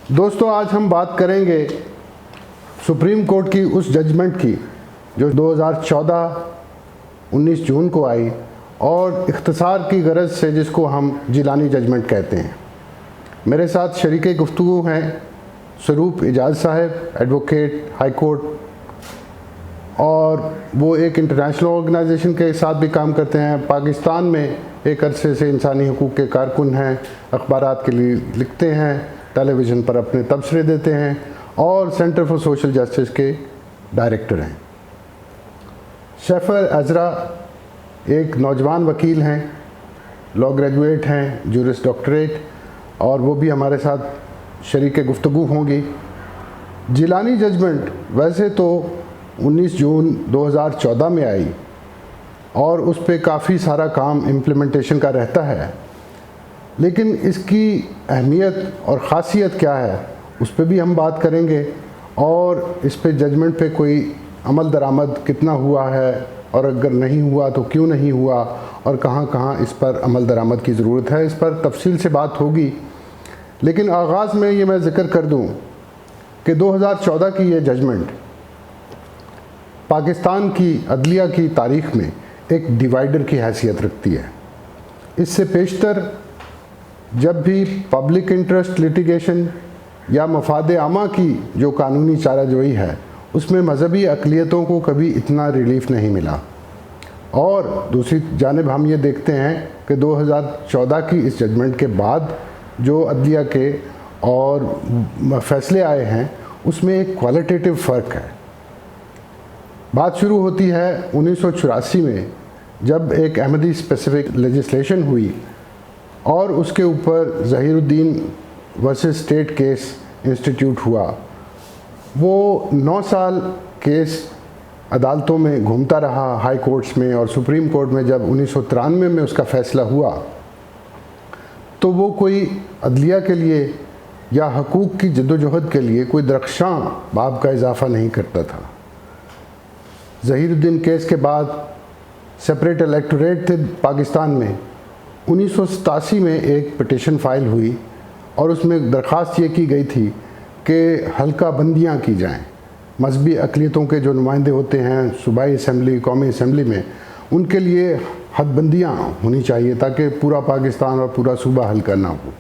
دوستو آج ہم بات کریں گے سپریم کورٹ کی اس ججمنٹ کی جو 2014 19 جون کو آئی اور اختصار کی غرض سے جس کو ہم جیلانی ججمنٹ کہتے ہیں۔ میرے ساتھ شریک گفتگو ہیں سروپ اعجاز صاحب، ایڈوکیٹ ہائی کورٹ، اور وہ ایک انٹرنیشنل آرگنائزیشن کے ساتھ بھی کام کرتے ہیں۔ پاکستان میں ایک عرصے سے انسانی حقوق کے کارکن ہیں، اخبارات کے لیے لکھتے ہیں، ٹیلی ویژن پر اپنے تبصرے دیتے ہیں اور سینٹر فار سوشل جسٹس کے ڈائریکٹر ہیں۔ شیفر عزرا ایک نوجوان وکیل ہیں، لاء گریجویٹ ہیں، جورس ڈاکٹریٹ، اور وہ بھی ہمارے ساتھ شریک گفتگو ہوں گی۔ جیلانی ججمنٹ ویسے تو 19 جون 2014 میں آئی اور اس پہ کافی سارا کام امپلیمنٹیشن کا رہتا ہے، لیکن اس کی اہمیت اور خاصیت کیا ہے اس پہ بھی ہم بات کریں گے، اور اس پہ ججمنٹ پہ کوئی عمل درآمد کتنا ہوا ہے، اور اگر نہیں ہوا تو کیوں نہیں ہوا، اور کہاں کہاں اس پر عمل درآمد کی ضرورت ہے، اس پر تفصیل سے بات ہوگی۔ لیکن آغاز میں یہ میں ذکر کر دوں کہ 2014 کی یہ ججمنٹ پاکستان کی عدلیہ کی تاریخ میں ایک ڈیوائیڈر کی حیثیت رکھتی ہے۔ اس سے پیشتر جب بھی پبلک انٹرسٹ لیٹیگیشن یا مفاد عامہ کی جو قانونی چارہ جوئی ہے اس میں مذہبی اقلیتوں کو کبھی اتنا ریلیف نہیں ملا، اور دوسری جانب ہم یہ دیکھتے ہیں کہ 2014 کی اس ججمنٹ کے بعد جو عدلیہ کے اور فیصلے آئے ہیں اس میں ایک کوالٹیٹیو فرق ہے۔ بات شروع ہوتی ہے 1984 میں جب ایک احمدی اسپیسیفک لیجسلیشن ہوئی اور اس کے اوپر ظہیر الدین ورسز اسٹیٹ کیس انسٹیٹیوٹ ہوا۔ وہ 9 سال کیس عدالتوں میں گھومتا رہا، ہائی کورٹس میں اور سپریم کورٹ میں۔ جب 1993 میں اس کا فیصلہ ہوا تو وہ کوئی عدلیہ کے لیے یا حقوق کی جدوجہد کے لیے کوئی درخشاں باب کا اضافہ نہیں کرتا تھا۔ ظہیر الدین کیس کے بعد سپریٹ الیکٹوریٹ تھے پاکستان میں۔ 1987 میں ایک پٹیشن فائل ہوئی اور اس میں درخواست یہ کی گئی تھی کہ حلقہ بندیاں کی جائیں۔ مذہبی اقلیتوں کے جو نمائندے ہوتے ہیں صوبائی اسمبلی، قومی اسمبلی میں، ان کے لیے حد بندیاں ہونی چاہیے تاکہ پورا پاکستان اور پورا صوبہ حلقہ نہ ہو۔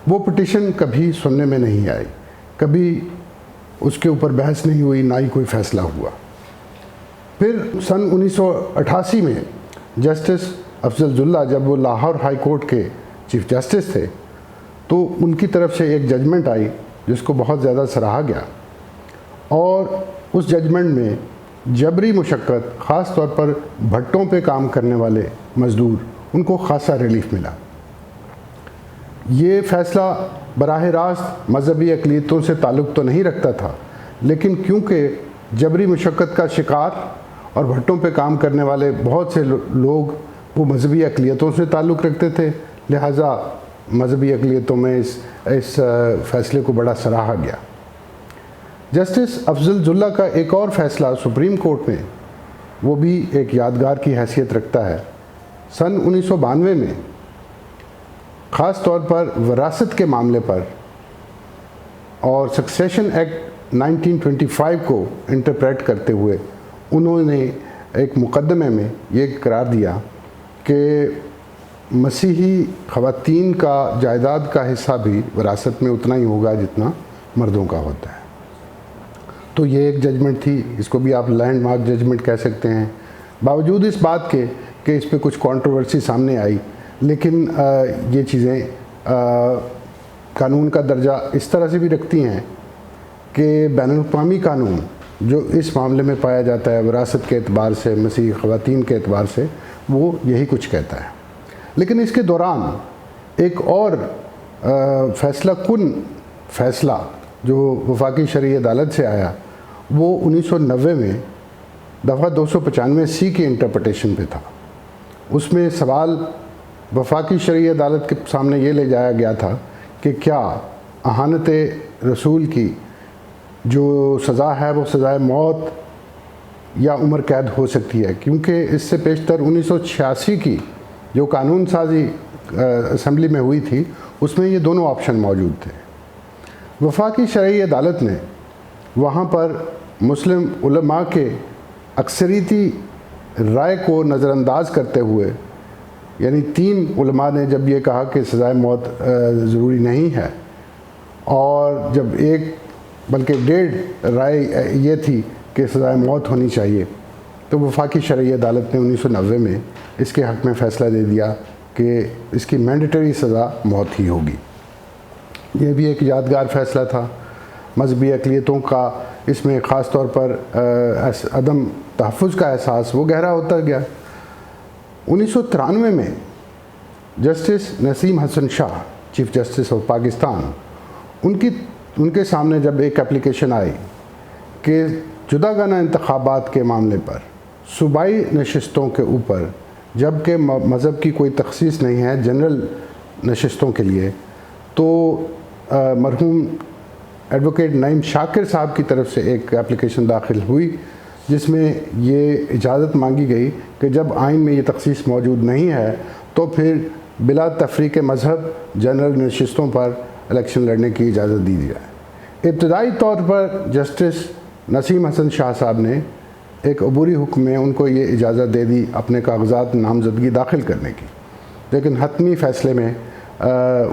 وہ پٹیشن کبھی سننے میں نہیں آئی، کبھی اس کے اوپر بحث نہیں ہوئی، نہ ہی کوئی فیصلہ ہوا۔ پھر سن 1988 میں جسٹس افضل جلہ جب وہ لاہور ہائی کورٹ کے چیف جسٹس تھے تو ان کی طرف سے ایک ججمنٹ آئی جس کو بہت زیادہ سراہا گیا، اور اس ججمنٹ میں جبری مشقت، خاص طور پر بھٹوں پہ کام کرنے والے مزدور، ان کو خاصا ریلیف ملا۔ یہ فیصلہ براہ راست مذہبی اقلیتوں سے تعلق تو نہیں رکھتا تھا، لیکن کیونکہ جبری مشقت کا شکار اور بھٹوں پہ کام کرنے والے بہت سے لوگ وہ مذہبی اقلیتوں سے تعلق رکھتے تھے، لہٰذا مذہبی اقلیتوں میں اس فیصلے کو بڑا سراہا گیا۔ جسٹس افضل جلہ کا ایک اور فیصلہ سپریم کورٹ میں، وہ بھی ایک یادگار کی حیثیت رکھتا ہے۔ سن 1992 میں خاص طور پر وراثت کے معاملے پر اور سکسیشن ایکٹ 1925 کو انٹرپریٹ کرتے ہوئے انہوں نے ایک مقدمے میں یہ قرار دیا کہ مسیحی خواتین کا جائیداد کا حصہ بھی وراثت میں اتنا ہی ہوگا جتنا مردوں کا ہوتا ہے۔ تو یہ ایک ججمنٹ تھی، اس کو بھی آپ لینڈ مارک ججمنٹ کہہ سکتے ہیں۔ باوجود اس بات کے کہ اس پہ کچھ کنٹروورسی سامنے آئی، لیکن یہ چیزیں قانون کا درجہ اس طرح سے بھی رکھتی ہیں کہ بین الاقوامی قانون جو اس معاملے میں پایا جاتا ہے وراثت کے اعتبار سے، مسیحی خواتین کے اعتبار سے، وہ یہی کچھ کہتا ہے۔ لیکن اس کے دوران ایک اور فیصلہ کن فیصلہ جو وفاقی شرعی عدالت سے آیا، وہ 1990 میں دفعہ 295C کی انٹرپریٹیشن پہ تھا۔ اس میں سوال وفاقی شرعی عدالت کے سامنے یہ لے جایا گیا تھا کہ کیا اہانت رسول کی جو سزا ہے وہ سزائے موت یا عمر قید ہو سکتی ہے، کیونکہ اس سے پیشتر 1986 کی جو قانون سازی اسمبلی میں ہوئی تھی اس میں یہ دونوں آپشن موجود تھے۔ وفاقی شرعی عدالت نے وہاں پر مسلم علماء کے اکثریتی رائے کو نظر انداز کرتے ہوئے، یعنی 3 علماء نے جب یہ کہا کہ سزائے موت ضروری نہیں ہے، اور جب 1 بلکہ 1.5 رائے یہ تھی کہ سزائے موت ہونی چاہیے، تو وفاقی شرعی عدالت نے 1990 میں اس کے حق میں فیصلہ دے دیا کہ اس کی مینڈیٹری سزا موت ہی ہوگی۔ یہ بھی ایک یادگار فیصلہ تھا۔ مذہبی اقلیتوں کا اس میں خاص طور پر عدم تحفظ کا احساس وہ گہرا ہوتا گیا۔ 1993 میں justice Naseem Hassan Shah, chief justice of Pakistan, ان کے سامنے جب ایک اپلیکیشن آئی کہ جداگانہ انتخابات کے معاملے پر صوبائی نشستوں کے اوپر، جبکہ مذہب کی کوئی تخصیص نہیں ہے جنرل نشستوں کے لیے، تو مرحوم ایڈوکیٹ نعیم شاکر صاحب کی طرف سے ایک اپلیکیشن داخل ہوئی جس میں یہ اجازت مانگی گئی کہ جب آئین میں یہ تخصیص موجود نہیں ہے تو پھر بلا تفریق مذہب جنرل نشستوں پر الیکشن لڑنے کی اجازت دی جائے۔ ابتدائی طور پر جسٹس نسیم حسن شاہ صاحب نے ایک عبوری حکم میں ان کو یہ اجازت دے دی اپنے کاغذات نامزدگی داخل کرنے کی، لیکن حتمی فیصلے میں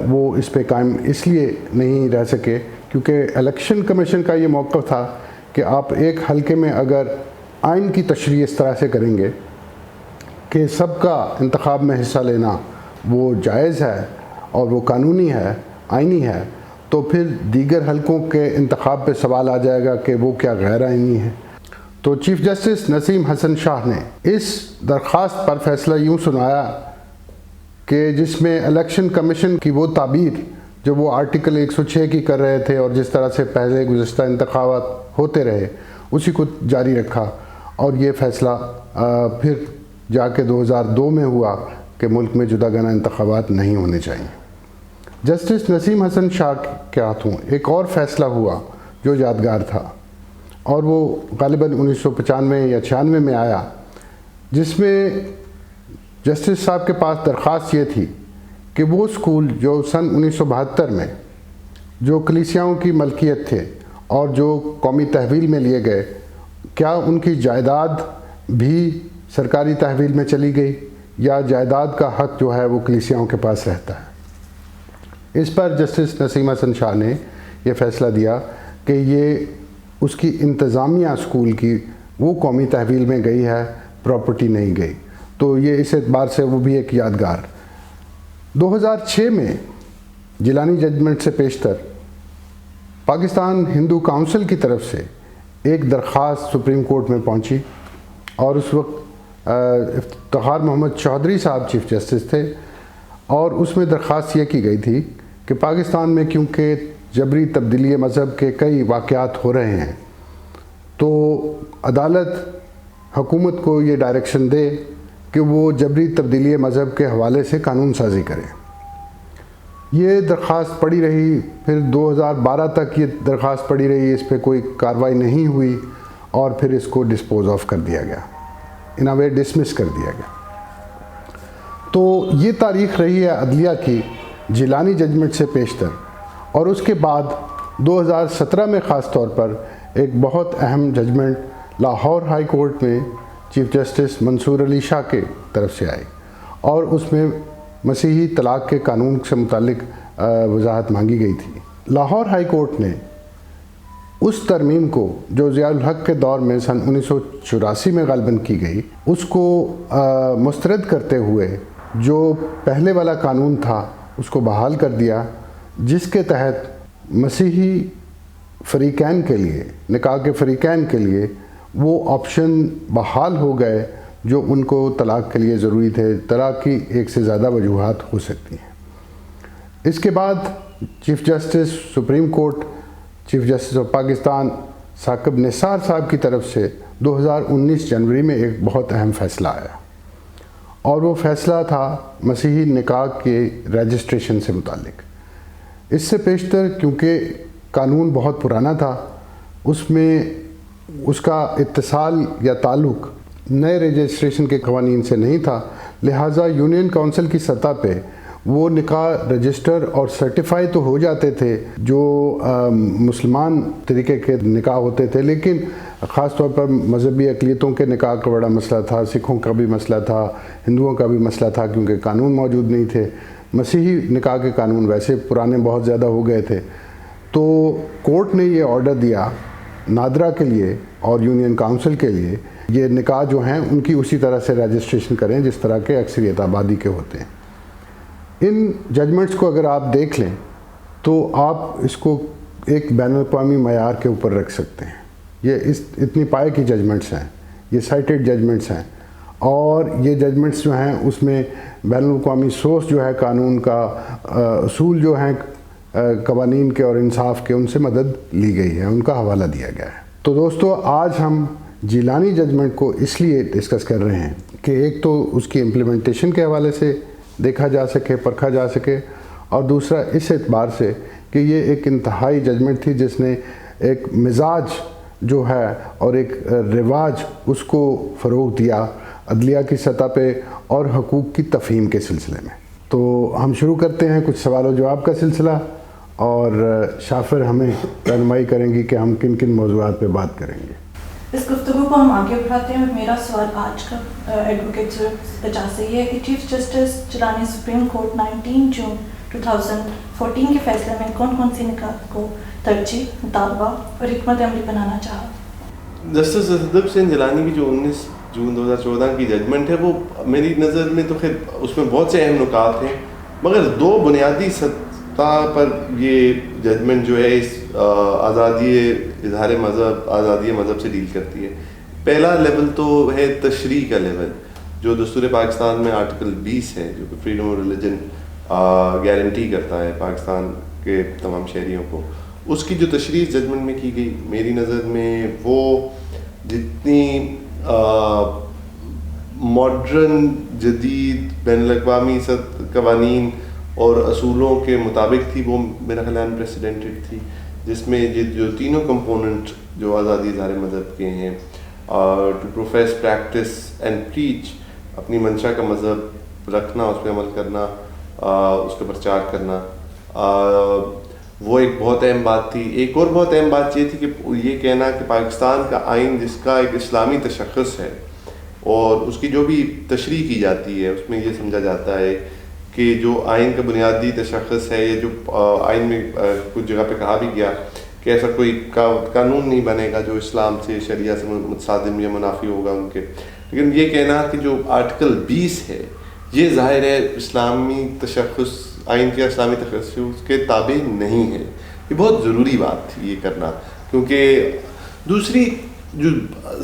وہ اس پہ قائم اس لیے نہیں رہ سکے کیونکہ الیکشن کمیشن کا یہ موقف تھا کہ آپ ایک حلقے میں اگر آئین کی تشریح اس طرح سے کریں گے کہ سب کا انتخاب میں حصہ لینا وہ جائز ہے اور وہ قانونی ہے، آئینی ہے، تو پھر دیگر حلقوں کے انتخاب پہ سوال آ جائے گا کہ وہ کیا غیر آئینی ہے۔ تو چیف جسٹس نسیم حسن شاہ نے اس درخواست پر فیصلہ یوں سنایا کہ جس میں الیکشن کمیشن کی وہ تعبیر جو وہ آرٹیکل 106 کی کر رہے تھے اور جس طرح سے پہلے گزشتہ انتخابات ہوتے رہے اسی کو جاری رکھا، اور یہ فیصلہ پھر جا کے 2002 میں ہوا کہ ملک میں جداگانہ انتخابات نہیں ہونے چاہیے۔ جسٹس نسیم حسن شاہ کے ہاتھوں ایک اور فیصلہ ہوا جو یادگار تھا، اور وہ غالباً 1995 یا 96 میں آیا، جس میں جسٹس صاحب کے پاس درخواست یہ تھی کہ وہ اسکول جو سن 1972 میں جو کلیسیاؤں کی ملکیت تھے اور جو قومی تحویل میں لیے گئے، کیا ان کی جائیداد بھی سرکاری تحویل میں چلی گئی یا جائیداد کا حق جو ہے وہ کلیسیاؤں کے پاس رہتا ہے۔ اس پر جسٹس نسیم حسن شاہ نے یہ فیصلہ دیا کہ یہ اس کی انتظامیہ اسکول کی وہ قومی تحویل میں گئی ہے، پراپرٹی نہیں گئی، تو یہ اس اعتبار سے وہ بھی ایک یادگار۔ 2006 میں جیلانی ججمنٹ سے پیشتر پاکستان ہندو کونسل کی طرف سے ایک درخواست سپریم کورٹ میں پہنچی، اور اس وقت افتخار محمد چودھری صاحب چیف جسٹس تھے، اور اس میں درخواست یہ کی گئی تھی کہ پاکستان میں کیونکہ جبری تبدیلی مذہب کے کئی واقعات ہو رہے ہیں تو عدالت حکومت کو یہ ڈائریکشن دے کہ وہ جبری تبدیلی مذہب کے حوالے سے قانون سازی کرے۔ یہ درخواست پڑی رہی، پھر 2012 تک یہ درخواست پڑی رہی، اس پہ کوئی کارروائی نہیں ہوئی، اور پھر اس کو ڈسپوز آف کر دیا گیا، ان اے وے ڈسمس کر دیا گیا۔ تو یہ تاریخ رہی ہے عدلیہ کی جیلانی ججمنٹ سے پیشتر، اور اس کے بعد 2017 میں خاص طور پر ایک بہت اہم ججمنٹ لاہور ہائی کورٹ میں چیف جسٹس منصور علی شاہ کے طرف سے آئی، اور اس میں مسیحی طلاق کے قانون سے متعلق وضاحت مانگی گئی تھی۔ لاہور ہائی کورٹ نے اس ترمیم کو جو ضیاء الحق کے دور میں سن 1984 میں غالباً کی گئی، اس کو مسترد کرتے ہوئے جو پہلے والا قانون تھا اس کو بحال کر دیا، جس کے تحت مسیحی فریقین کے لیے، نکاح کے فریقین کے لیے وہ آپشن بحال ہو گئے جو ان کو طلاق کے لیے ضروری تھے۔ طلاق کی ایک سے زیادہ وجوہات ہو سکتی ہیں۔ اس کے بعد chief justice supreme court, chief justice of Pakistan Saqib Nisar صاحب کی طرف سے 2019 جنوری میں ایک بہت اہم فیصلہ آیا، اور وہ فیصلہ تھا مسیحی نکاح کے رجسٹریشن سے متعلق۔ اس سے پیشتر کیونکہ قانون بہت پرانا تھا، اس میں اس کا اتصال یا تعلق نئے رجسٹریشن کے قوانین سے نہیں تھا، لہٰذا یونین کونسل کی سطح پہ وہ نکاح رجسٹر اور سرٹیفائی تو ہو جاتے تھے جو مسلمان طریقے کے نکاح ہوتے تھے، لیکن خاص طور پر مذہبی اقلیتوں کے نکاح کا بڑا مسئلہ تھا، سکھوں کا بھی مسئلہ تھا، ہندوؤں کا بھی مسئلہ تھا، کیونکہ قانون موجود نہیں تھے۔ مسیحی نکاح کے قانون ویسے پرانے بہت زیادہ ہو گئے تھے، تو کورٹ نے یہ آرڈر دیا نادرا کے لیے اور یونین کاؤنسل کے لیے، یہ نکاح جو ہیں ان کی اسی طرح سے رجسٹریشن کریں جس طرح کے اکثریت آبادی کے ہوتے ہیں۔ ان ججمنٹس کو اگر آپ دیکھ لیں تو آپ اس کو ایک بین الاقوامی معیار کے اوپر رکھ سکتے ہیں۔ یہ اتنی پائے کی ججمنٹس ہیں، یہ سائٹڈ ججمنٹس ہیں، اور یہ ججمنٹس جو ہیں اس میں بین الاقوامی سورس جو ہے قانون کا، اصول جو ہیں قوانین کے اور انصاف کے، ان سے مدد لی گئی ہے، ان کا حوالہ دیا گیا ہے۔ تو دوستو، آج ہم جیلانی ججمنٹ کو اس لیے ڈسکس کر رہے ہیں کہ ایک تو اس کی امپلیمنٹیشن کے حوالے سے دیکھا جا سکے، پرکھا جا سکے، اور دوسرا اس اعتبار سے کہ یہ ایک انتہائی ججمنٹ تھی جس نے ایک مزاج جو ہے اور ایک رواج اس کو فروغ دیا عدلیہ کی سطح پہ اور حقوق کی تفہیم کے سلسلے میں۔ تو ہم شروع کرتے ہیں کچھ سوال و جواب کا سلسلہ، اور شافر ہمیں رہنمائی کریں گی کہ ہم کن کن موضوعات پہ بات کریں گے۔ اس گفتگو کو ہم آگے بڑھاتے ہیں۔ میرا سوال آج کا ایڈوکیٹ بچا سے یہ ہے کہ chief justice Jilani supreme court 19 جون 2014 کے فیصلے میں کون کون سی نکات کو ترجیح، مطالبہ اور حکمت عملی بنانا چاہا؟ جسٹس اسدب حسین جیلانی کی جو 19 جون 2014 کی ججمنٹ ہے، وہ میری نظر میں تو خیر اس میں بہت سے اہم نکات ہیں، مگر دو بنیادی سطح پر یہ ججمنٹ جو ہے اس آزادی اظہار مذہب، آزادی مذہب سے ڈیل کرتی ہے۔ پہلا لیول تو ہے تشریح کا لیول، جو دستور پاکستان میں آرٹیکل 20 ہے، جو کہ فریڈم آف ریلیجن گارنٹی کرتا ہے پاکستان کے تمام شہریوں کو۔ اس کی جو تشریح ججمنٹ میں کی گئی، میری نظر میں وہ جتنی ماڈرن، جدید، بین الاقوامی قوانین اور اصولوں کے مطابق تھی، وہ میرا خیال انپریسیڈنٹڈ تھی، جس میں جو تینوں کمپوننٹ جو آزادی اظہار مذہب کے ہیں، ٹو پروفیس، پریکٹس اینڈ پریچ، اپنی منشا کا مذہب رکھنا، اس پہ عمل کرنا، اس کا پرچار کرنا، وہ ایک بہت اہم بات تھی۔ ایک اور بہت اہم بات یہ تھی کہ یہ کہنا کہ پاکستان کا آئین، جس کا ایک اسلامی تشخص ہے اور اس کی جو بھی تشریح کی جاتی ہے، اس میں یہ سمجھا جاتا ہے کہ جو آئین کا بنیادی تشخص ہے، یہ جو آئین میں کچھ جگہ پہ کہا بھی گیا کہ ایسا کوئی قانون نہیں بنے گا جو اسلام سے، شریعہ سے متصادم یا منافی ہوگا ان کے، لیکن یہ کہنا کہ جو آرٹیکل 20 ہے یہ ظاہر ہے اسلامی تشخص، آئین کے اسلامی تشخص کے تابع نہیں ہے۔ یہ بہت ضروری بات تھی یہ کرنا، کیونکہ دوسری جو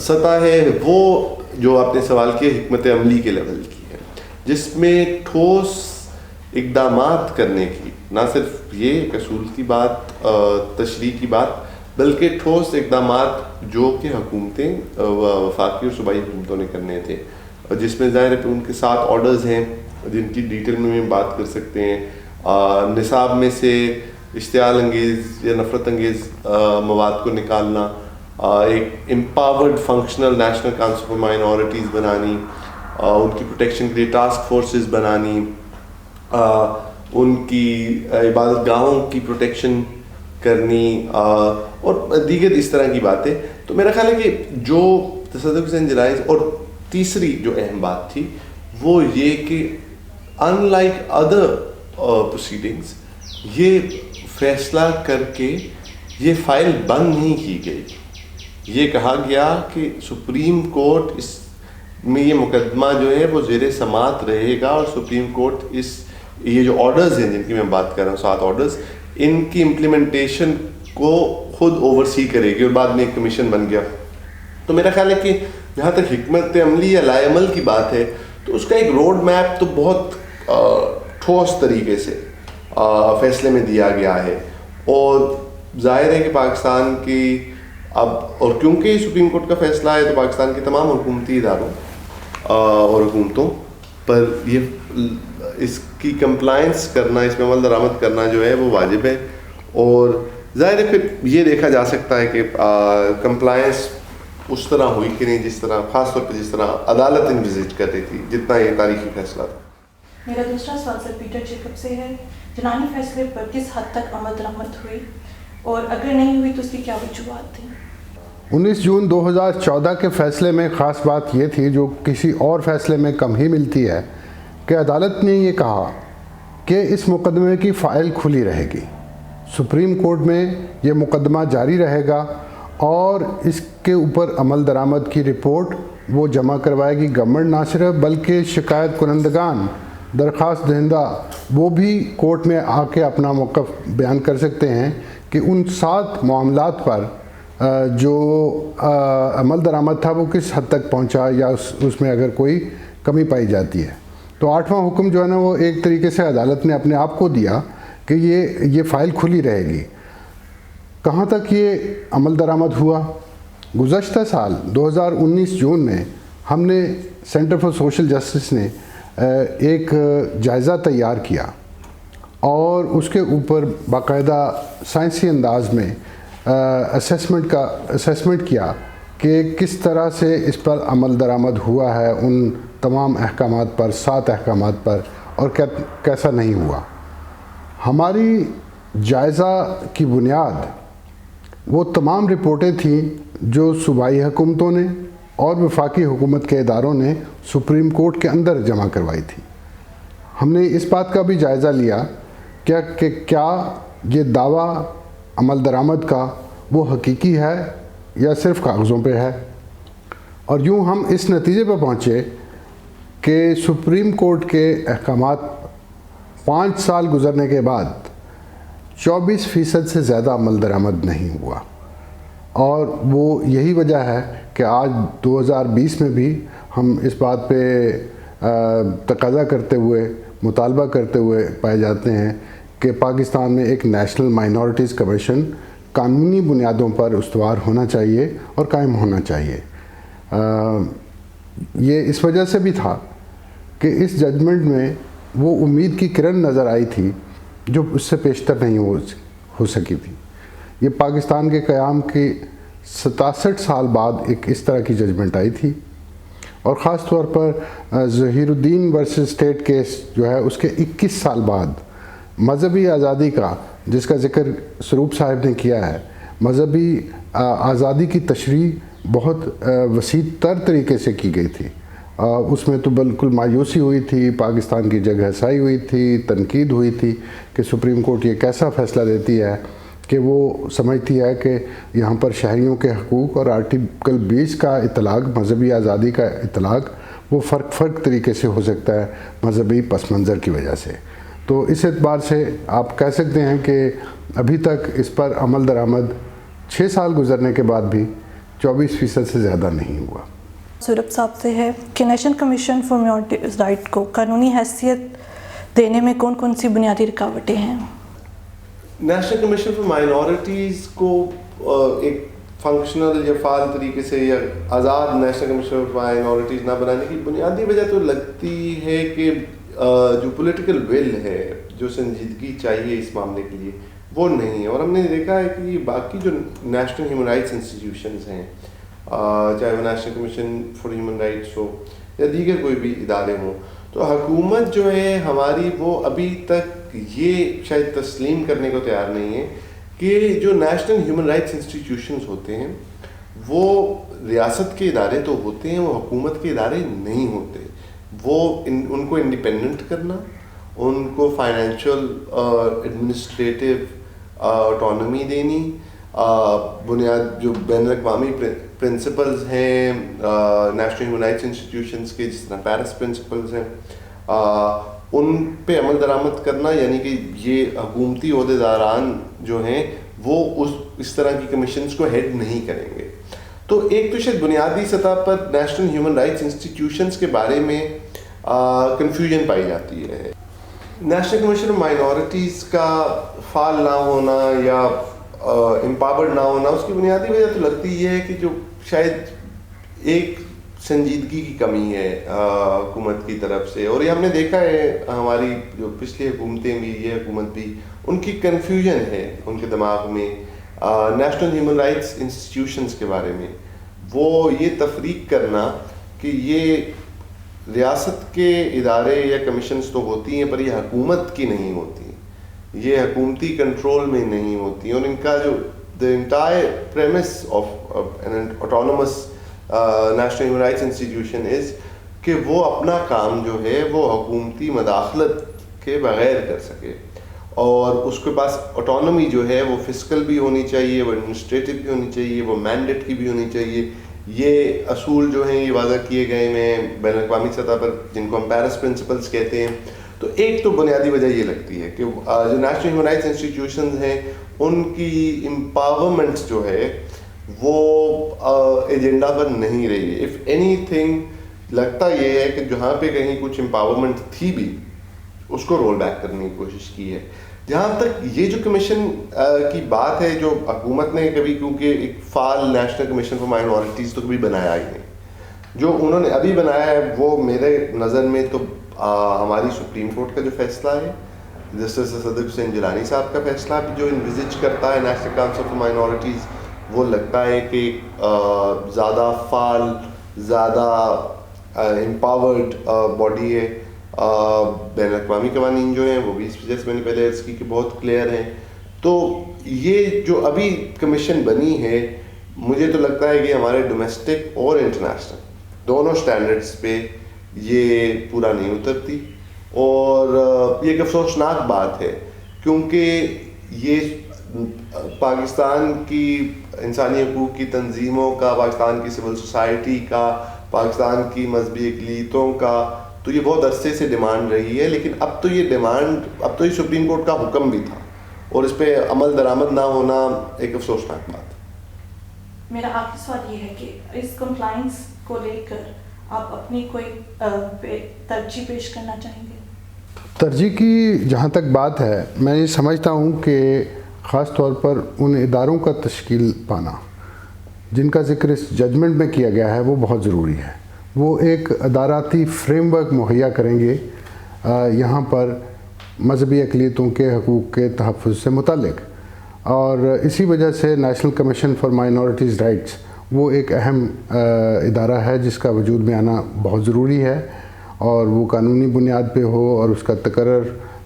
سطح ہے وہ جو آپ نے سوال کیا حکمت عملی کے لیول کی ہے، جس میں ٹھوس اقدامات کرنے کی، نہ صرف یہ ایک اصول کی بات، تشریح کی بات، بلکہ ٹھوس اقدامات جو کہ حکومتیں، وفاقی اور صوبائی حکومتوں نے کرنے تھے، جس میں ظاہر ہے ان کے 7 آرڈرز ہیں جن کی ڈیٹیل میں بات کر سکتے ہیں۔ نصاب میں سے اشتعال انگیز یا نفرت انگیز مواد کو نکالنا، ایک empowered functional national council for minorities بنانی، ان کی پروٹیکشن کے لیے ٹاسک فورسز بنانی، ان کی عبادت گاہوں کی پروٹیکشن کرنی، اور دیگر اس طرح کی باتیں۔ تو میرا خیال ہے کہ جو تصدق حسین جیلانی، اور تیسری جو اہم بات تھی وہ یہ کہ ان لائک ادر پروسیڈنگس، یہ فیصلہ کر کے یہ فائل بند نہیں کی گئی۔ یہ کہا گیا کہ سپریم کورٹ اس میں یہ مقدمہ جو ہے وہ زیر سماعت رہے گا، اور سپریم کورٹ یہ جو آرڈرز ہیں جن کی میں بات کر رہا ہوں، 7 آرڈرز، ان کی امپلیمنٹیشن کو خود اوورسی کرے گی، اور بعد میں ایک کمیشن بن گیا۔ تو میرا خیال ہے کہ جہاں تک حکمت عملی یا لائے عمل کی بات ہے، تو اس کا ایک روڈ میپ تو بہت ٹھوس طریقے سے فیصلے میں دیا گیا ہے، اور ظاہر ہے کہ پاکستان کی اب، اور کیونکہ سپریم کورٹ کا فیصلہ ہے، تو پاکستان کے تمام حکومتی اداروں اور حکومتوں پر یہ اس کی کمپلائنس کرنا، اس میں عمل درآمد کرنا جو ہے وہ واجب ہے، اور ظاہر ہے پھر یہ دیکھا جا سکتا ہے کہ کمپلائنس اس طرح ہوئی کہ نہیں جس طرح، خاص طور پہ جس طرح عدالت انویزج کر رہی تھی، جتنا یہ تاریخی فیصلہ تھا۔ میرا دوسرا سوال سر پیٹر جیکب سے ہے. جنانی فیصلے پر کس حد تک عمل درآمد ہوئی اور اگر نہیں ہوئی تو اس کی کیا وجوہات تھیں؟ 19 جون 2014 کے فیصلے میں خاص بات یہ تھی جو کسی اور فیصلے میں کم ہی ملتی ہے کہ عدالت نے یہ کہا کہ اس مقدمے کی فائل کھلی رہے گی. سپریم کورٹ میں یہ مقدمہ جاری رہے گا اور اس کے اوپر عمل درآمد کی رپورٹ وہ جمع کروائے گی گورنمنٹ. نہ صرف بلکہ شکایت کنندگان درخواست دہندہ وہ بھی کورٹ میں آ کے اپنا موقف بیان کر سکتے ہیں کہ ان 7 معاملات پر جو عمل درآمد تھا وہ کس حد تک پہنچا یا اس میں اگر کوئی کمی پائی جاتی ہے. تو 8واں حکم جو ہے نا وہ ایک طریقے سے عدالت نے اپنے آپ کو دیا کہ یہ فائل کھلی رہے گی. کہاں تک یہ عمل درآمد ہوا؟ گزشتہ سال 2019 جون میں ہم نے سینٹر فار سوشل جسٹس نے ایک جائزہ تیار کیا اور اس کے اوپر باقاعدہ سائنسی انداز میں اسیسمنٹ کیا کہ کس طرح سے اس پر عمل درآمد ہوا ہے ان تمام احکامات پر، 7 احکامات پر، اور کیسا نہیں ہوا. ہماری جائزہ کی بنیاد وہ تمام رپورٹیں تھیں جو صوبائی حکومتوں نے اور وفاقی حکومت کے اداروں نے سپریم کورٹ کے اندر جمع کروائی تھی. ہم نے اس بات کا بھی جائزہ لیا کہ کیا یہ دعویٰ عمل درآمد کا وہ حقیقی ہے یا صرف کاغذوں پہ ہے. اور یوں ہم اس نتیجے پہ پہنچے کہ سپریم کورٹ کے احکامات 5 سال گزرنے کے بعد 24% سے زیادہ عمل درآمد نہیں ہوا. اور وہ یہی وجہ ہے کہ آج 2020 میں بھی ہم اس بات پہ تقاضا کرتے ہوئے، مطالبہ کرتے ہوئے پائے جاتے ہیں کہ پاکستان میں ایک نیشنل مائنورٹیز کمیشن قانونی بنیادوں پر استوار ہونا چاہیے اور قائم ہونا چاہیے. یہ اس وجہ سے بھی تھا کہ اس ججمنٹ میں وہ امید کی کرن نظر آئی تھی جو اس سے پیشتر نہیں ہو سکی تھی. یہ پاکستان کے قیام کی 67 سال بعد ایک اس طرح کی ججمنٹ آئی تھی، اور خاص طور پر ظہیر الدین ورسز اسٹیٹ کیس جو ہے اس کے 21 سال بعد مذہبی آزادی کا، جس کا ذکر سروپ صاحب نے کیا ہے، مذہبی آزادی کی تشریح بہت وسیع تر طریقے سے کی گئی تھی. اس میں تو بالکل مایوسی ہوئی تھی، پاکستان کی جگہ سائی ہوئی تھی، تنقید ہوئی تھی کہ سپریم کورٹ یہ کیسا فیصلہ دیتی ہے کہ وہ سمجھتی ہے کہ یہاں پر شہریوں کے حقوق اور آرٹیکل 20 کا اطلاق، مذہبی آزادی کا اطلاق، وہ فرق طریقے سے ہو سکتا ہے مذہبی پس منظر کی وجہ سے. تو اس اعتبار سے آپ کہہ سکتے ہیں کہ ابھی تک اس پر عمل درآمد 6 سال گزرنے کے بعد بھی 24% سے زیادہ نہیں ہوا. سورب صاحب سے ہے کہ national commission for minorities right کو قانونی حیثیت دینے میں کون کون سی بنیادی رکاوٹیں ہیں؟ نیشنل کمیشن فار مائنورٹیز کو ایک فنکشنل یا فعال طریقے سے یا آزاد نیشنل کمیشن فار مائنورٹیز نہ بنانے کی بنیادی وجہ تو لگتی ہے کہ جو پولیٹیکل ول ہے، جو سنجیدگی چاہیے اس معاملے کے لیے، وہ نہیں ہے. اور ہم نے دیکھا ہے کہ باقی جو نیشنل ہیومن رائٹس انسٹیٹیوشنز ہیں، چاہے وہ national commission for human rights ہو یا دیگر کوئی بھی ادارے ہوں، تو حکومت جو ہے ہماری وہ ابھی تک یہ شاید تسلیم کرنے کو تیار نہیں ہے کہ جو نیشنل ہیومن رائٹس انسٹیٹیوشنز ہوتے ہیں وہ ریاست کے ادارے تو ہوتے ہیں، وہ حکومت کے ادارے نہیں ہوتے. وہ ان کو انڈیپینڈنٹ کرنا، ان کو فائنینشیل ایڈمنسٹریٹو آٹونومی دینی، بنیاد جو بین الاقوامی پرنسپلز ہیں نیشنل ہیومن رائٹس انسٹیٹیوشنز کے، جس طرح پیرس پرنسپلز ہیں، ان پہ عمل درآمد کرنا، یعنی کہ یہ حکومتی عہدیداران جو ہیں وہ اس طرح کی کمیشنز کو ہیڈ نہیں کریں گے. تو ایک تو شاید بنیادی سطح پر نیشنل ہیومن رائٹس انسٹیٹیوشنز کے بارے میں کنفیوژن پائی جاتی ہے. نیشنل کمیشن آف مائنورٹیز کا فعال نہ ہونا یا امپاورڈ نہ ہونا، اس کی بنیادی وجہ تو لگتی یہ ہے کہ جو شاید ایک سنجیدگی کی کمی ہے حکومت کی طرف سے. اور یہ ہم نے دیکھا ہے، ہماری جو پچھلی حکومتیں بھی، یہ حکومت بھی، ان کی کنفیوژن ہے ان کے دماغ میں نیشنل ہیومن رائٹس انسٹیٹیوشنز کے بارے میں. وہ یہ تفریق کرنا کہ یہ ریاست کے ادارے یا کمیشنز تو ہوتی ہیں پر یہ حکومت کی نہیں ہوتی, یہ حکومتی کنٹرول میں نہیں ہوتی, اور ان کا جو the entire premise of an autonomous national human rights institution is کہ وہ اپنا کام جو ہے وہ حکومتی مداخلت کے بغیر کر سکے, اور اس کے پاس آٹونومی جو ہے وہ فسکل بھی ہونی چاہیے, وہ ایڈمنسٹریٹو بھی ہونی چاہیے, وہ مینڈیٹ کی بھی ہونی چاہیے. یہ اصول جو ہیں یہ واضح کیے گئے ہیں بین الاقوامی سطح پر, جن کو ہم پیرس پرنسپلس کہتے ہیں. تو ایک تو بنیادی وجہ یہ لگتی ہے کہ جو نیشنل ہیومن رائٹس انسٹیٹیوشنز ہیں ان کی امپاورمنٹ جو ہے وہ ایجنڈا پر نہیں رہی ہے. اف اینی تھنگ لگتا یہ ہے کہ جہاں پہ کہیں کچھ امپاورمنٹ تھی بھی اس کو رول بیک کرنے کی کوشش کی ہے. جہاں تک یہ جو کمیشن کی بات ہے, جو حکومت نے کبھی, کیونکہ ایک فعال نیشنل کمیشن فار مائنورٹیز تو کبھی بنایا ہی نہیں, جو انہوں نے ابھی بنایا ہے وہ میرے نظر میں تو ہماری سپریم کورٹ کا جو فیصلہ ہے, جسٹس صدق حسین جیلانی صاحب کا فیصلہ جو انویزج کرتا ہے نیشنل کاؤنسل فار مائنورٹیز, وہ لگتا ہے کہ زیادہ فعال, زیادہ امپاورڈ باڈی ہے. بین الاقوامی قوانین جو ہیں وہ بھی اس وجہ سے میں نے پہلے عرض کی کہ بہت کلیئر ہیں. تو یہ جو ابھی کمیشن بنی ہے مجھے تو لگتا ہے کہ ہمارے ڈومیسٹک اور انٹرنیشنل دونوں سٹینڈرڈز پہ یہ پورا نہیں اترتی, اور یہ ایک افسوسناک بات ہے کیونکہ یہ پاکستان کی انسانی حقوق کی تنظیموں کا, پاکستان کی سول سوسائٹی کا, پاکستان کی مذہبی اقلیتوں کا تو یہ بہت عرصے سے ڈیمانڈ رہی ہے. لیکن اب تو یہ ڈیمانڈ, اب تو یہ سپریم کورٹ کا حکم بھی تھا اور اس پہ عمل درآمد نہ ہونا ایک افسوسناک بات ہے. میرا آخری سوال یہ ہے کہ اس کمپلائنس کو لے کر آپ اپنی کوئی ترجیح پیش کرنا چاہیں گے؟ ترجیح کی جہاں تک بات ہے, میں یہ سمجھتا ہوں کہ خاص طور پر ان اداروں کا تشکیل پانا جن کا ذکر اس ججمنٹ میں کیا گیا ہے وہ بہت ضروری ہے. وہ ایک اداراتی فریم ورک مہیا کریں گے یہاں پر مذہبی اقلیتوں کے حقوق کے تحفظ سے متعلق, اور اسی وجہ سے national commission for minorities rights وہ ایک اہم ادارہ ہے جس کا وجود میں آنا بہت ضروری ہے, اور وہ قانونی بنیاد پہ ہو اور اس کا تقرر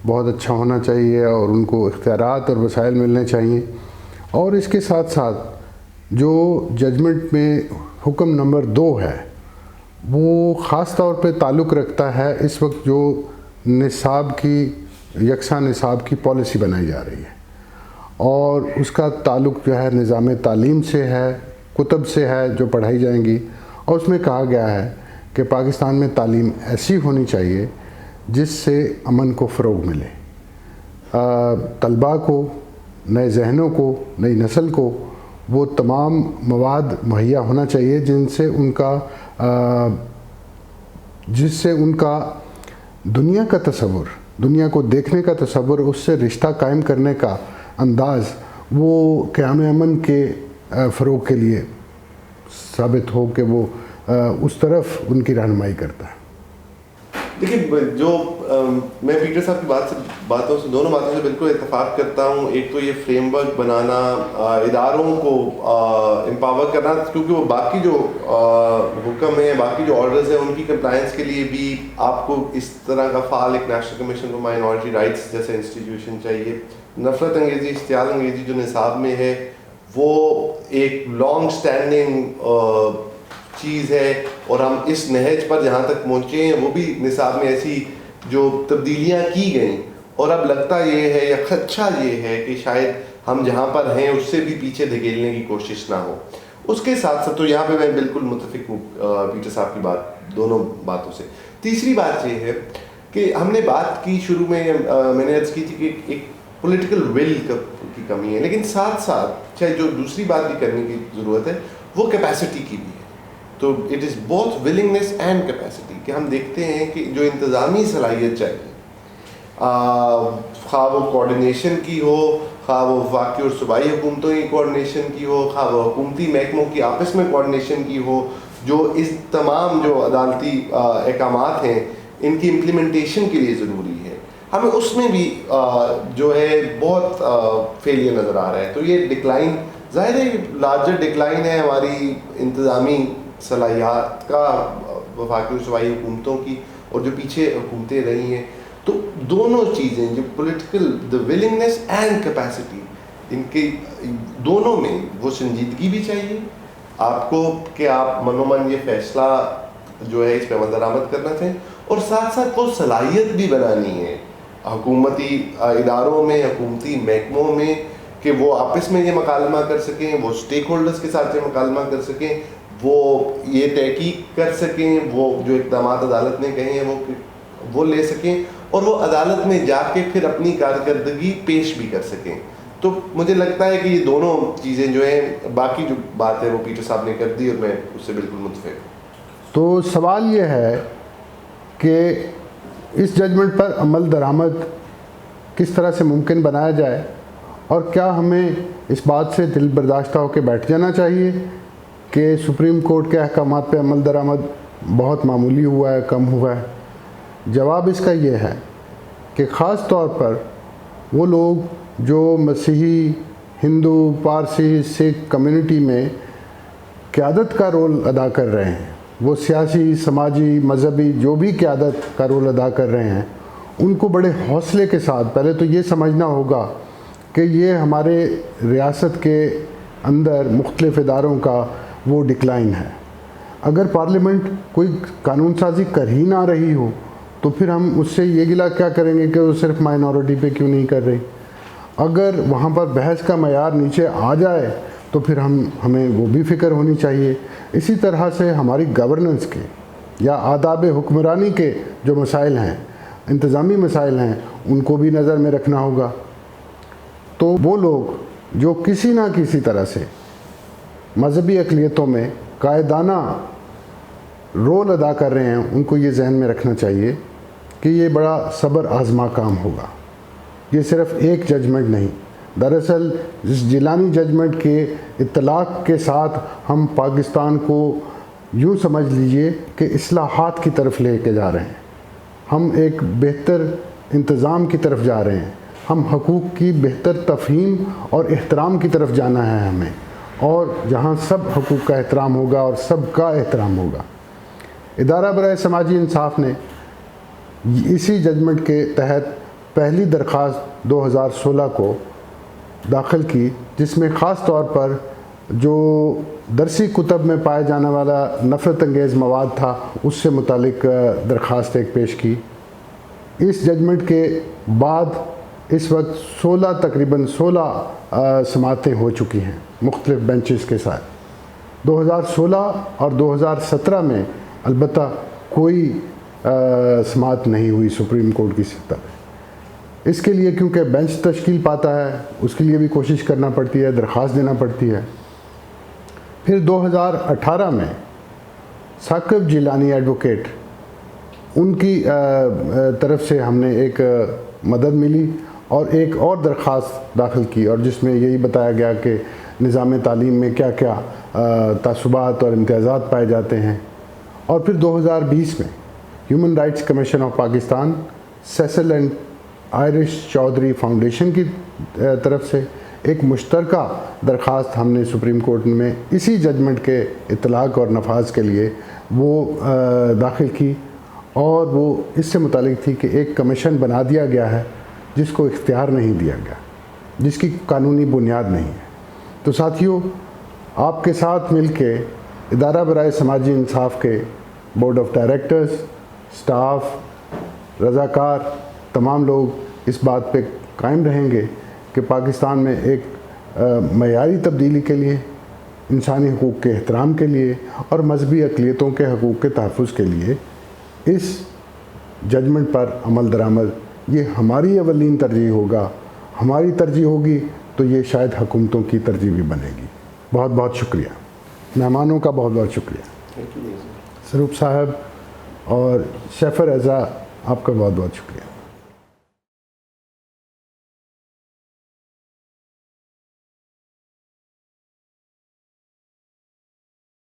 بہت اچھا ہونا چاہیے اور ان کو اختیارات اور وسائل ملنے چاہیے. اور اس کے ساتھ ساتھ جو ججمنٹ میں حکم نمبر 2 ہے وہ خاص طور پہ تعلق رکھتا ہے اس وقت جو نصاب کی, یکساں نصاب کی پالیسی بنائی جا رہی ہے, اور اس کا تعلق جو ہے نظام تعلیم سے ہے, کتب سے ہے جو پڑھائی جائیں گی. اور اس میں کہا گیا ہے کہ پاکستان میں تعلیم ایسی ہونی چاہیے جس سے امن کو فروغ ملے, طلباء کو, نئے ذہنوں کو, نئی نسل کو وہ تمام مواد مہیا ہونا چاہیے جس سے ان کا دنیا کا تصور, دنیا کو دیکھنے کا تصور, اس سے رشتہ قائم کرنے کا انداز وہ قیام امن کے فروغ کے لیے ثابت ہو کہ وہ اس طرف ان کی رہنمائی کرتا ہے. دیکھیے, جو میں پیٹر صاحب کی دونوں باتوں سے بالکل اتفاق کرتا ہوں. ایک تو یہ فریم ورک بنانا, اداروں کو امپاور کرنا, کیونکہ وہ باقی جو حکم ہیں, باقی جو آرڈرز ہیں ان کی کمپلائنس کے لیے بھی آپ کو اس طرح کا فعال ایک national commission for minority rights جیسے انسٹیٹیوشن چاہیے. نفرت انگیزی, اشتعال انگیزی جو نصاب میں ہے وہ ایک لانگ سٹینڈنگ چیز ہے, اور ہم اس نہج پر جہاں تک پہنچے ہیں وہ بھی نصاب میں ایسی جو تبدیلیاں کی گئیں, اور اب لگتا یہ ہے یا خدشہ یہ ہے کہ شاید ہم جہاں پر ہیں اس سے بھی پیچھے دھکیلنے کی کوشش نہ ہو. اس کے ساتھ ساتھ تو یہاں پہ میں بالکل متفق ہوں پیٹر صاحب کی دونوں باتوں سے. تیسری بات یہ ہے کہ ہم نے بات کی شروع میں نے عرض کی تھی کہ ایک پولیٹیکل ول کی کمی ہے, لیکن ساتھ ساتھ چاہے جو دوسری بات بھی کرنے کی ضرورت ہے وہ کیپیسٹی کی بھی ہے. تو it is both willingness and capacity, کہ ہم دیکھتے ہیں کہ جو انتظامی صلاحیت چاہیے, خواہ وہ کوارڈینیشن کی ہو, خواہ وہ وفاقی اور صوبائی حکومتوں کی کوارڈینیشن کی ہو, خواہ وہ حکومتی محکموں کی آپس میں کوارڈینیشن کی ہو, جو اس تمام جو عدالتی احکامات ہیں ان کی امپلیمنٹیشن کے لیے ضروری ہے, ہمیں اس میں بھی جو ہے بہت فیلئر نظر آ رہا ہے. تو یہ ڈکلائن ظاہر ہے لارجر ڈکلائن ہے ہماری انتظامی صلاحیات کا وفاقی اور صوبائی حکومتوں کی اور جو پیچھے حکومتیں رہی ہیں. تو دونوں چیزیں جو political the willingness and capacity ان کے دونوں میں وہ سنجیدگی بھی چاہیے آپ کو کہ آپ منومن یہ فیصلہ جو ہے اس پہ عمل درآمد کرنا چاہیں, اور ساتھ ساتھ وہ صلاحیت بھی بنانی ہے حکومتی اداروں میں, حکومتی محکموں میں, کہ وہ آپس میں یہ مکالمہ کر سکیں, وہ اسٹیک ہولڈرز کے ساتھ یہ مکالمہ کر سکیں, وہ یہ تحقیق کر سکیں, وہ جو اقدامات عدالت نے کہے ہیں وہ لے سکیں, اور وہ عدالت میں جا کے پھر اپنی کارکردگی پیش بھی کر سکیں. تو مجھے لگتا ہے کہ یہ دونوں چیزیں جو ہیں, باقی جو بات ہے وہ پیٹر صاحب نے کر دی اور میں اس سے بالکل متفق ہوں. تو سوال یہ ہے کہ اس ججمنٹ پر عمل درآمد کس طرح سے ممکن بنایا جائے, اور کیا ہمیں اس بات سے دل برداشتہ ہو کے بیٹھ جانا چاہیے کہ سپریم کورٹ کے احکامات پہ عمل درآمد بہت معمولی ہوا ہے, کم ہوا ہے؟ جواب اس کا یہ ہے کہ خاص طور پر وہ لوگ جو مسیحی, ہندو, پارسی, سکھ کمیونٹی میں قیادت کا رول ادا کر رہے ہیں, وہ سیاسی, سماجی, مذہبی جو بھی قیادت کا رول ادا کر رہے ہیں, ان کو بڑے حوصلے کے ساتھ پہلے تو یہ سمجھنا ہوگا کہ یہ ہمارے ریاست کے اندر مختلف اداروں کا وہ ڈکلائن ہے. اگر پارلیمنٹ کوئی قانون سازی کر ہی نہ رہی ہو تو پھر ہم اس سے یہ گلہ کیا کریں گے کہ وہ صرف مائنورٹی پہ کیوں نہیں کر رہی. اگر وہاں پر بحث کا معیار نیچے آ جائے تو پھر ہمیں وہ بھی فکر ہونی چاہیے. اسی طرح سے ہماری گورننس کے یا آداب حکمرانی کے جو مسائل ہیں, انتظامی مسائل ہیں, ان کو بھی نظر میں رکھنا ہوگا. تو وہ لوگ جو کسی نہ کسی طرح سے مذہبی اقلیتوں میں قائدانہ رول ادا کر رہے ہیں, ان کو یہ ذہن میں رکھنا چاہیے کہ یہ بڑا صبر آزما کام ہوگا. یہ صرف ایک ججمنٹ نہیں, دراصل اس جیلانی ججمنٹ کے اطلاق کے ساتھ ہم پاکستان کو یوں سمجھ لیجئے کہ اصلاحات کی طرف لے کے جا رہے ہیں. ہم ایک بہتر انتظام کی طرف جا رہے ہیں, ہم حقوق کی بہتر تفہیم اور احترام کی طرف جانا ہے ہمیں, اور جہاں سب حقوق کا احترام ہوگا اور سب کا احترام ہوگا. ادارہ برائے سماجی انصاف نے اسی ججمنٹ کے تحت پہلی درخواست 2016 کو داخل کی, جس میں خاص طور پر جو درسی کتب میں پائے جانے والا نفرت انگیز مواد تھا اس سے متعلق درخواست ایک پیش کی. اس ججمنٹ کے بعد اس وقت تقریباً 16 سماعتیں ہو چکی ہیں مختلف بینچز کے ساتھ. 2016 اور 2017 میں البتہ کوئی سماعت نہیں ہوئی سپریم کورٹ کی سطح پہ. اس کے لیے کیونکہ بینچ تشکیل پاتا ہے, اس کے لیے بھی کوشش کرنا پڑتی ہے, درخواست دینا پڑتی ہے. پھر 2018 میں ثاقب جیلانی ایڈوکیٹ, ان کی طرف سے ہم نے ایک مدد ملی اور ایک اور درخواست داخل کی, اور جس میں یہی بتایا گیا کہ نظام تعلیم میں کیا کیا تعصبات اور امتیازات پائے جاتے ہیں. اور پھر 2020 میں human rights commission of Pakistan, Cecil and Iris Chaudhry foundation کی طرف سے ایک مشترکہ درخواست ہم نے سپریم کورٹ میں اسی ججمنٹ کے اطلاق اور نفاذ کے لیے وہ داخل کی, اور وہ اس سے متعلق تھی کہ ایک کمیشن بنا دیا گیا ہے جس کو اختیار نہیں دیا گیا, جس کی قانونی بنیاد نہیں ہے. تو ساتھیوں, آپ کے ساتھ مل کے ادارہ برائے سماجی انصاف کے بورڈ آف ڈائریکٹرز, سٹاف, رضاکار, تمام لوگ اس بات پہ قائم رہیں گے کہ پاکستان میں ایک معیاری تبدیلی کے لیے, انسانی حقوق کے احترام کے لیے اور مذہبی اقلیتوں کے حقوق کے تحفظ کے لیے اس ججمنٹ پر عمل درآمد یہ ہماری اولین ترجیح ہوگا. ہماری ترجیح ہوگی تو یہ شاید حکومتوں کی ترجیح بھی بنے گی. بہت بہت شکریہ. مہمانوں کا بہت بہت شکریہ. سروپ صاحب اور شیفر رضا, آپ کا بہت بہت شکریہ.